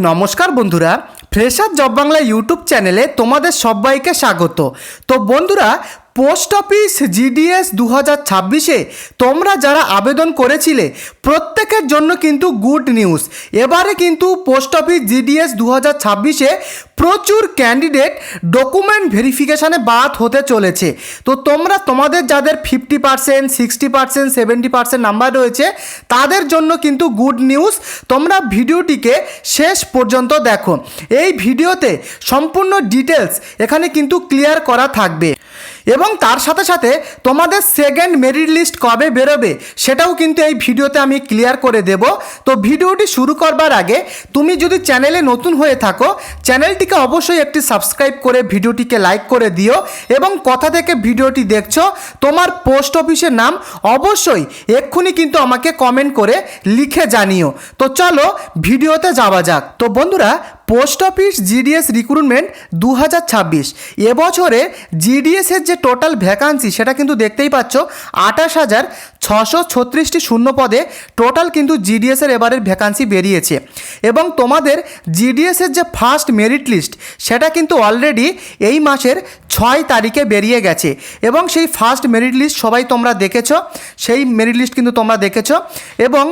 নমস্কার বন্ধুরা, fresher job Bangla YouTube চ্যানেলে তোমাদের সবাইকে স্বাগত। তো বন্ধুরা, পোস্ট অফিস জিডিএস 2026-এ তোমরা যারা আবেদন করেছিলে প্রত্যেকের জন্য কিন্তু গুড নিউজ। এবারে কিন্তু পোস্ট অফিস জিডিএস 2026-এ প্রচুর ক্যান্ডিডেট ডকুমেন্ট ভেরিফিকেশানে বাদ হতে চলেছে। তো তোমরা তোমাদের যাদের 50%, 60%, 70% নাম্বার রয়েছে তাদের জন্য কিন্তু গুড নিউজ। তোমরা ভিডিওটিকে শেষ পর্যন্ত দেখো। এই ভিডিওতে সম্পূর্ণ ডিটেলস এখানে কিন্তু ক্লিয়ার করা থাকবে এবং তার সাথে সাথে তোমাদের সেকেন্ড মেরিট লিস্ট কবে বেরোবে সেটাও কিন্তু এই ভিডিওতে আমি ক্লিয়ার করে দেব। তো ভিডিওটি শুরু করবার আগে তুমি যদি চ্যানেলে নতুন হয়ে থাকো চ্যানেলটিকে অবশ্যই একটি সাবস্ক্রাইব করে ভিডিওটিকে লাইক করে দিও এবং কোথা থেকে ভিডিওটি দেখছো তোমার পোস্ট অফিসের নাম অবশ্যই এক্ষুনি কিন্তু আমাকে কমেন্ট করে লিখে জানিও। তো চলো ভিডিওতে যাওয়া যাক। তো বন্ধুরা, পোস্ট অফিস জিডিএস রিক্রুটমেন্ট 2026 এবছরে জিডিএসের যে টোটাল ভ্যাকান্সি সেটা কিন্তু দেখতেই পাচ্ছ 28,636টি শূন্য পদে টোটাল কিন্তু জিডিএসের এবারের ভ্যাকান্সি বেরিয়েছে এবং তোমাদের জিডিএসের যে ফার্স্ট মেরিট লিস্ট সেটা কিন্তু অলরেডি এই মাসের 6 তারিখে বেরিয়ে গেছে এবং সেই ফার্স্ট মেরিট লিস্ট সবাই তোমরা দেখেছো, সেই মেরিট লিস্ট কিন্তু তোমরা দেখেছো এবং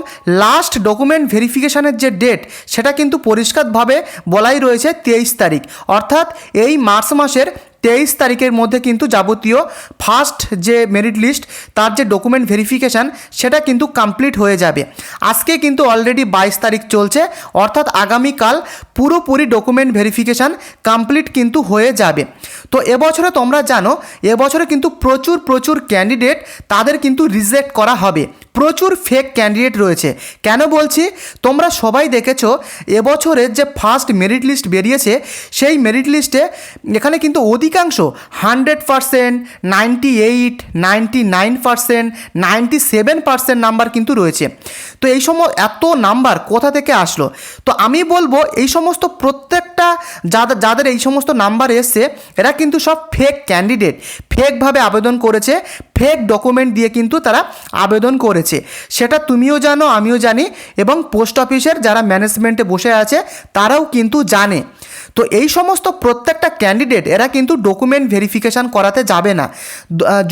লাস্ট ডকুমেন্ট ভেরিফিকেশানের যে ডেট সেটা কিন্তু পরিষ্কারভাবে বলাই রয়েছে 23 তারিখ, অর্থাৎ এই মার্চ মাসের 23 তারিখের মধ্যে কিন্তু যাবতীয় ফার্স্ট যে মেরিট লিস্ট তার যে ডকুমেন্ট ভেরিফিকেশান সেটা কিন্তু কমপ্লিট হয়ে যাবে। আজকে কিন্তু অলরেডি 22 তারিখ চলছে, অর্থাৎ আগামীকাল পুরোপুরি ডকুমেন্ট ভেরিফিকেশান কমপ্লিট কিন্তু হয়ে যাবে। তো এবছরে তোমরা জানো এবছরে কিন্তু প্রচুর ক্যান্ডিডেট তাদের কিন্তু রিজেক্ট করা হবে। প্রচুর ফেক ক্যান্ডিডেট রয়েছে। কেন বলছি, তোমরা সবাই দেখেছো এবছরের যে ফার্স্ট মেরিট লিস্ট বেরিয়েছে সেই মেরিট লিস্টে এখানে কিন্তু অধিকাংশ 100%, 98, 99%, 97% নাম্বার কিন্তু রয়েছে। তো এই সময় এত নাম্বার কোথা থেকে আসলো? তো আমি বলবো এই সমস্ত প্রত্যেকটা যাদের এই সমস্ত নাম্বার এসছে এরা কিন্তু সব ফেক ক্যান্ডিডেট, ফেকভাবে আবেদন করেছে, ফেক ডকুমেন্ট দিয়ে কিন্তু তারা আবেদন করেছে। সেটা তুমিও জানো, আমিও জানি এবং পোস্ট অফিসের যারা ম্যানেজমেন্টে বসে আছে তারাও কিন্তু জানে। তো এই সমস্ত প্রত্যেকটা ক্যান্ডিডেট এরা কিন্তু ডকুমেন্ট ভেরিফিকেশান করাতে যাবে না।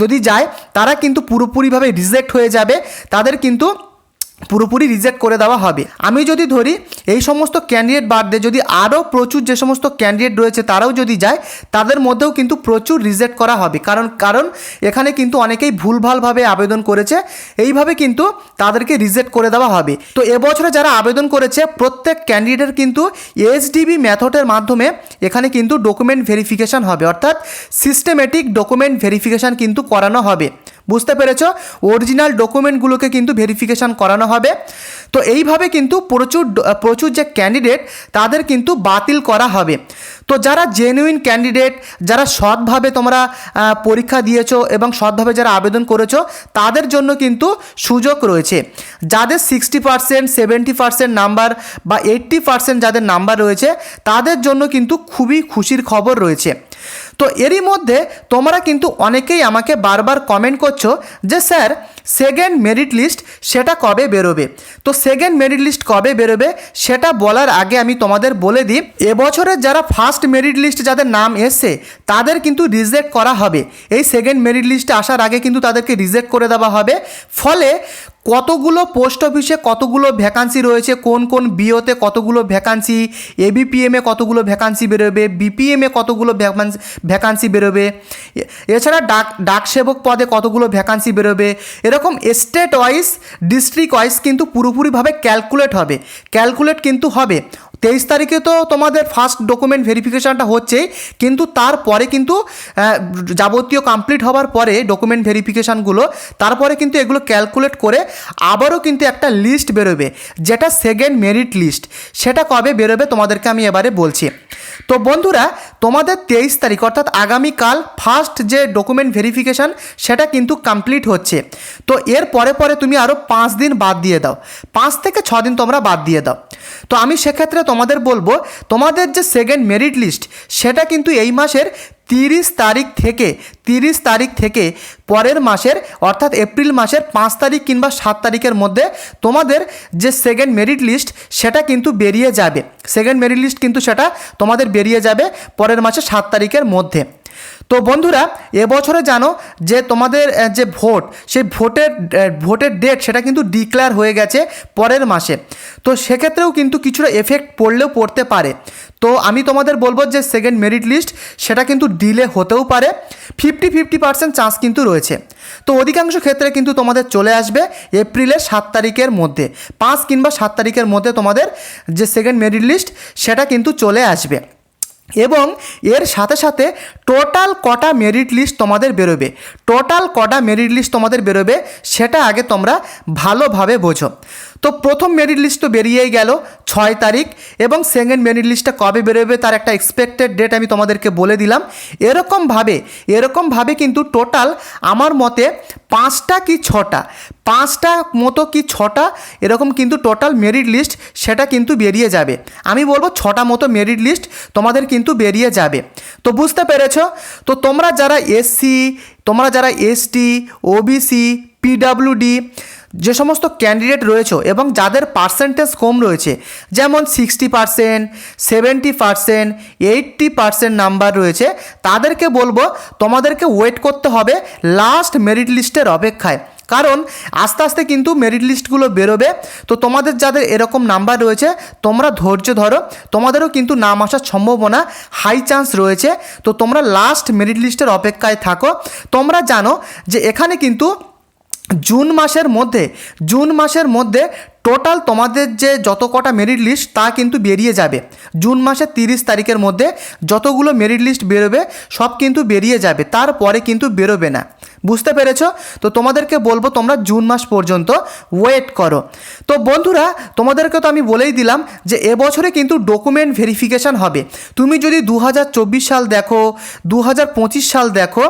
যদি যায় তারা কিন্তু পুরোপুরিভাবে রিজেক্ট হয়ে যাবে, তাদের কিন্তু পুরোপুরি রিজেক্ট করে দেওয়া হবে। আমি যদি ধরি এই সমস্ত ক্যান্ডিডেট বাদ দিয়ে যদি আরও প্রচুর যে সমস্ত ক্যান্ডিডেট রয়েছে তারাও যদি যায় তাদের মধ্যেও কিন্তু প্রচুর রিজেক্ট করা হবে, কারণ এখানে কিন্তু অনেকেই ভুলভালভাবে আবেদন করেছে, এইভাবে কিন্তু তাদেরকে রিজেক্ট করে দেওয়া হবে। তো এবছরে যারা আবেদন করেছে প্রত্যেক ক্যান্ডিডেটের কিন্তু এইচডিবি মেথডের মাধ্যমে এখানে কিন্তু ডকুমেন্ট ভেরিফিকেশান হবে, অর্থাৎ সিস্টেমেটিক ডকুমেন্ট ভেরিফিকেশান কিন্তু করানো হবে। বুঝতে পেরেছ? অরিজিনাল ডকুমেন্টগুলোকে কিন্তু ভেরিফিকেশান করানো হবে। তো এইভাবে কিন্তু প্রচুর যে ক্যান্ডিডেট তাদের কিন্তু বাতিল করা হবে। তো যারা জেনুইন ক্যান্ডিডেট, যারা সৎভাবে তোমরা পরীক্ষা দিয়েছো এবং সৎভাবে যারা আবেদন করেছো তাদের জন্য কিন্তু সুযোগ রয়েছে। যাদের 60%, 70% নাম্বার বা 80% যাদের নাম্বার রয়েছে তাদের জন্য কিন্তু খুবই খুশির খবর রয়েছে। তো এরই মধ্যে তোমরা কিন্তু অনেকেই আমাকে বারবার কমেন্ট করছো যে স্যার সেকেন্ড মেরিট লিস্ট সেটা কবে বেরোবে। তো সেকেন্ড মেরিট লিস্ট কবে বেরোবে সেটা বলার আগে আমি তোমাদের বলে দিই এবছরের যারা ফার্স্ট মেরিট লিস্ট যাদের নাম এসছে তাদের কিন্তু রিজেক্ট করা হবে। এই সেকেন্ড মেরিট লিস্টে আসার আগে কিন্তু তাদেরকে রিজেক্ট করে দেওয়া হবে। ফলে কতগুলো পোস্ট অফিসে কতগুলো ভ্যাকান্সি রয়েছে, কোন বিওতে কতগুলো ভ্যাকান্সি, এবিপিএমে কতগুলো ভ্যাকান্সি বেরোবে, বিপিএমে কতগুলো ভ্যাকান্সি বেরোবে, এছাড়া ডাক সেবক পদে কতগুলো ভ্যাকান্সি বেরোবে, এরকম স্টেট ওয়াইজ ডিস্ট্রিক্ট ওয়াইজ কিন্তু পুরোপুরিভাবে ক্যালকুলেট কিন্তু হবে। 23 তারিখে তো তোমাদের ফার্স্ট ডকুমেন্ট ভেরিফিকেশানটা হচ্ছেই, কিন্তু তারপরে কিন্তু যাবতীয় কমপ্লিট হওয়ার পরে ডকুমেন্ট ভেরিফিকেশানগুলো তারপরে কিন্তু এগুলো ক্যালকুলেট করে আবারও কিন্তু একটা লিস্ট বেরোবে যেটা সেকেন্ড মেরিট লিস্ট। সেটা কবে বেরোবে তোমাদেরকে আমি এবারে বলছি। তো বন্ধুরা, তোমাদের 23 তারিখ অর্থাৎ আগামীকাল ফার্স্ট যে ডকুমেন্ট ভেরিফিকেশান সেটা কিন্তু কমপ্লিট হচ্ছে। তো এর পরে তুমি আরও 5 দিন বাদ দিয়ে দাও, 5 থেকে 6 দিন তোমরা বাদ দিয়ে দাও। তো আমি সেক্ষেত্রে তোমাদের বলবো তোমাদের যে সেকেন্ড মেরিট লিস্ট সেটা কিন্তু এই মাসের 30 তারিখ থেকে পরের মাসের অর্থাৎ এপ্রিল মাসের 5 তারিখ কিংবা 7 তারিখের মধ্যে তোমাদের যে সেকেন্ড মেরিট লিস্ট সেটা কিন্তু বেরিয়ে যাবে। সেকেন্ড মেরিট লিস্ট কিন্তু সেটা তোমাদের বেরিয়ে যাবে পরের মাসে 7 তারিখের মধ্যে। তো বন্ধুরা, এবছরে জানো যে তোমাদের যে ভোট, সেই ভোটের ডেট সেটা কিন্তু ডিক্লেয়ার হয়ে গেছে পরের মাসে। তো সেক্ষেত্রেও কিন্তু কিছুটা এফেক্ট পড়লেও পড়তে পারে। তো আমি তোমাদের বলবো যে সেকেন্ড মেরিট লিস্ট সেটা কিন্তু ডিলে হতেও পারে, 50% চান্স কিন্তু রয়েছে। তো অধিকাংশ ক্ষেত্রে কিন্তু তোমাদের চলে আসবে এপ্রিলের 7 তারিখের মধ্যে, 5 কিংবা 7 তারিখের মধ্যে তোমাদের যে সেকেন্ড মেরিট লিস্ট সেটা কিন্তু চলে আসবে। এবং এর সাথে সাথে টোটাল কটা মেরিট লিস্ট তোমাদের বেরোবে, সেটা আগে তোমরা ভালোভাবে বোঝো। তো প্রথম মেরিট লিস্ট তো বেরিয়েই গেল 6 তারিখ, এবং সেকেন্ড মেরিট লিস্টটা কবে বেরোবে তার একটা এক্সপেক্টেড ডেট আমি তোমাদেরকে বলে দিলাম। এরকমভাবে কিন্তু টোটাল আমার মতে 5টা কি 6টা এরকম কিন্তু টোটাল মেরিট লিস্ট সেটা কিন্তু বেরিয়ে যাবে। আমি বলবো 6টা মতো মেরিট লিস্ট তোমাদের কিন্তু বেরিয়ে যাবে। তো বুঝতে পেরেছো? তো তোমরা যারা এসসি, তোমরা যারা এসটি, ওবিসি, পিডাব্লিউডি যে সমস্ত ক্যান্ডিডেট রয়েছে এবং যাদের পার্সেন্টেজ কম রয়েছে, যেমন 60%, 70%, 80% নাম্বার রয়েছে, তাদেরকে বলবো তোমাদেরকে ওয়েট করতে হবে লাস্ট মেরিট লিস্টের অপেক্ষায়। কারণ আস্তে আস্তে কিন্তু মেরিট লিস্টগুলো বেরোবে। তো তোমাদের যাদের এরকম নাম্বার রয়েছে তোমরা ধৈর্য ধরো, তোমাদেরও কিন্তু নাম আসার সম্ভাবনা হাই চান্স রয়েছে। তো তোমরা লাস্ট মেরিট লিস্টের অপেক্ষায় থাকো। তোমরা জানো যে এখানে কিন্তু জুন মাসের মধ্যে টোটাল তোমাদের যে যত কটা মেরিট লিস্ট তা কিন্তু বেরিয়ে যাবে। জুন মাসের 30 তারিখের মধ্যে যতগুলো মেরিট লিস্ট বেরোবে সব কিন্তু বেরিয়ে যাবে, তারপরে কিন্তু বেরোবে না। বুঝতে পেরেছো? তো তোমাদেরকে বলবো তোমরা জুন মাস পর্যন্ত ওয়েট করো। তো বন্ধুরা, তোমাদেরকে তো আমি বলেই দিলাম যে এবছরে কিন্তু ডকুমেন্ট ভেরিফিকেশান হবে। তুমি যদি 2024 সাল দেখো, 2025 সাল দেখো,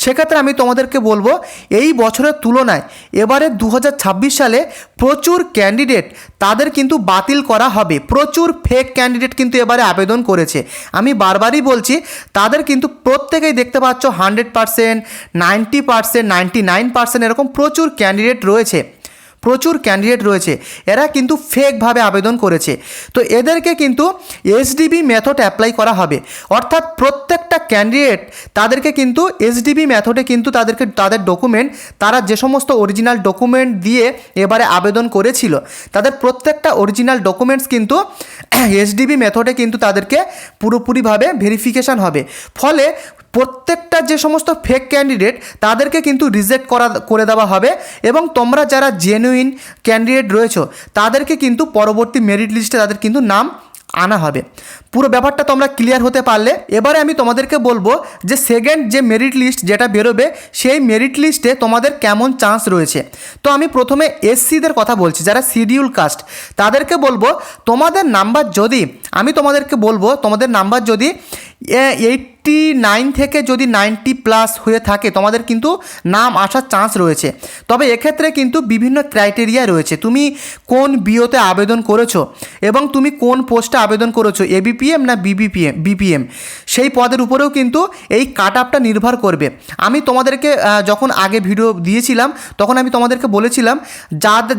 সেক্ষেত্রে আমি তোমাদেরকে বলবো এই বছরের তুলনায় এবারে 2026 সালে প্রচুর ক্যান্ডিডেট তাদের কিন্তু বাতিল করা হবে। প্রচুর ফেক ক্যান্ডিডেট কিন্তু এবারে আবেদন করেছে। আমি বারবারই বলছি, তাদের কিন্তু প্রত্যেকেই দেখতে পাচ্ছ 100%, 90%, 99% এরকম প্রচুর ক্যান্ডিডেট রয়েছে। এরা কিন্তু ফেকভাবে আবেদন করেছে। তো এদেরকে কিন্তু এসডিবি মেথড অ্যাপ্লাই করা হবে, অর্থাৎ প্রত্যেকটা ক্যান্ডিডেট তাদেরকে কিন্তু এসডিবি মেথডে কিন্তু তাদের ডকুমেন্ট, তারা যে সমস্ত অরিজিনাল ডকুমেন্ট দিয়ে এবারে আবেদন করেছিল, তাদের প্রত্যেকটা অরিজিনাল ডকুমেন্টস কিন্তু এসডিবি মেথডে কিন্তু তাদেরকে পুরোপুরিভাবে ভেরিফিকেশান হবে। ফলে প্রত্যেকটা যে সমস্ত ফেক ক্যান্ডিডেট তাদেরকে কিন্তু রিজেক্ট করে দেওয়া হবে, এবং তোমরা যারা জেনুইন ক্যান্ডিডেট রয়েছো তাদেরকে কিন্তু পরবর্তী মেরিট লিস্টে তাদের কিন্তু নাম আনা হবে। পুরো ব্যাপারটা তোমরা ক্লিয়ার হতে পারলে এবারে আমি তোমাদেরকে বলবো যে সেকেন্ড যে মেরিট লিস্ট যেটা বেরোবে সেই মেরিট লিস্টে তোমাদের কেমন চান্স রয়েছে। তো আমি প্রথমে এসসিদের কথা বলছি, যারা শিডিউল কাস্ট, তাদেরকে বলবো তোমাদের নাম্বার যদি 89 থেকে যদি 90+ হয়ে থাকে তোমাদের কিন্তু নাম আসার চান্স রয়েছে। তবে এক্ষেত্রে কিন্তু বিভিন্ন ক্রাইটেরিয়া রয়েছে। তুমি কোন বিওতে আবেদন করেছো এবং তুমি কোন পোস্টে আবেদন করেছো, এবিপিএম না বিপিএম, সেই পদের উপরেও কিন্তু এই কাট আপটা নির্ভর করবে। আমি তোমাদেরকে যখন আগে ভিডিও দিয়েছিলাম তখন আমি তোমাদেরকে বলেছিলাম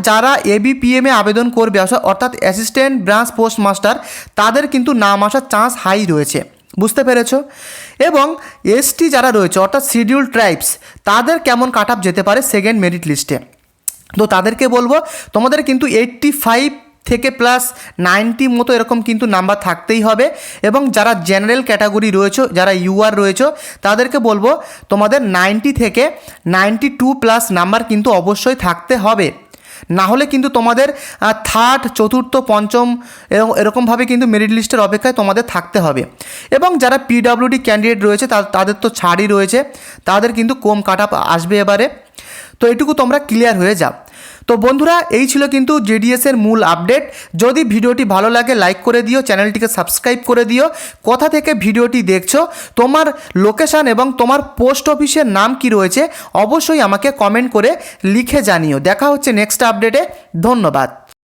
যারা এবিপিএমে আবেদন করবে, অর্থাৎ অ্যাসিস্ট্যান্ট ব্রাঞ্চ পোস্ট মাস্টার, তাদের কিন্তু নাম আসার চান্স হাই রয়েছে। বুঝতে পেরেছো? এবং এসটি যারা রয়েছে অর্থাৎ শিডিউল ট্রাইবস, তাদের কেমন কাট আপ যেতে পারে সেকেন্ড মেরিট লিস্টে। তো তাদেরকে বলবো তোমাদের কিন্তু 85 থেকে +90 মতো এরকম কিন্তু নাম্বার থাকতেই হবে। এবং যারা জেনারেল ক্যাটাগরি রয়েছে, যারা ইউআর রয়েছে, তাদেরকে বলবো তোমাদের 90 থেকে 92+ নাম্বার কিন্তু অবশ্যই থাকতে হবে। না হলে কিন্তু তোমাদের থার্ড, চতুর্থ, পঞ্চম এরকমভাবে কিন্তু মেরিট লিস্টের অপেক্ষায় তোমাদের থাকতে হবে। এবং যারা পিডাব্লিউডি ক্যান্ডিডেট রয়েছে তাদের তো ছাড়ই রয়েছে, তাদের কিন্তু কম কাট আপ আসবে এবারে। তো এটুকু তোমরা ক্লিয়ার হয়ে যাও। তো বন্ধুরা, এই ছিল কিন্তু জেডিএসের মূল আপডেট। যদি ভিডিওটি ভালো লাগে লাইক করে দিও, চ্যানেলটিকে সাবস্ক্রাইব করে দিও। কোথা থেকে ভিডিওটি দেখছো, তোমার লোকেশান এবং তোমার পোস্ট অফিসের নাম কি রয়েছে অবশ্যই আমাকে কমেন্ট করে লিখে জানিও। দেখা হচ্ছে নেক্সট আপডেটে। ধন্যবাদ।